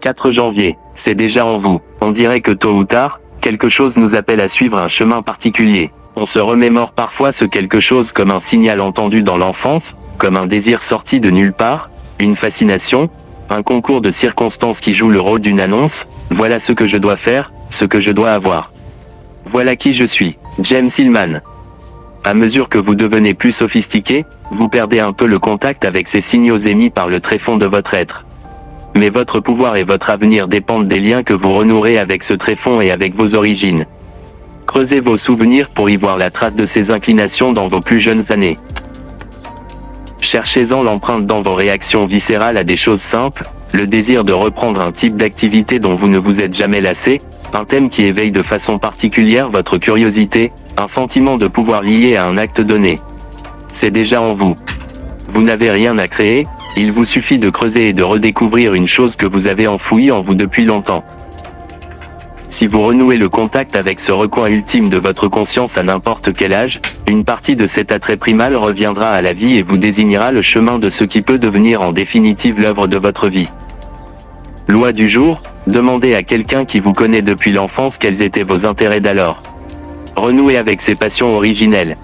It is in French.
4 janvier. C'est déjà en vous. On dirait que tôt ou tard, quelque chose nous appelle à suivre un chemin particulier. On se remémore parfois ce quelque chose comme un signal entendu dans l'enfance, comme un désir sorti de nulle part, une fascination, un concours de circonstances qui joue le rôle d'une annonce. Voilà ce que je dois faire, ce que je dois avoir. Voilà qui je suis. James Hillman. À mesure que vous devenez plus sophistiqué, vous perdez un peu le contact avec ces signaux émis par le tréfonds de votre être. Mais votre pouvoir et votre avenir dépendent des liens que vous renouerez avec ce tréfonds et avec vos origines. Creusez vos souvenirs pour y voir la trace de ces inclinations dans vos plus jeunes années. Cherchez-en l'empreinte dans vos réactions viscérales à des choses simples, le désir de reprendre un type d'activité dont vous ne vous êtes jamais lassé, un thème qui éveille de façon particulière votre curiosité, un sentiment de pouvoir lié à un acte donné. C'est déjà en vous. Vous n'avez rien à créer, il vous suffit de creuser et de redécouvrir une chose que vous avez enfouie en vous depuis longtemps. Si vous renouez le contact avec ce recoin ultime de votre conscience à n'importe quel âge, une partie de cet attrait primal reviendra à la vie et vous désignera le chemin de ce qui peut devenir en définitive l'œuvre de votre vie. Loi du jour, demandez à quelqu'un qui vous connaît depuis l'enfance quels étaient vos intérêts d'alors. Renouez avec ses passions originelles.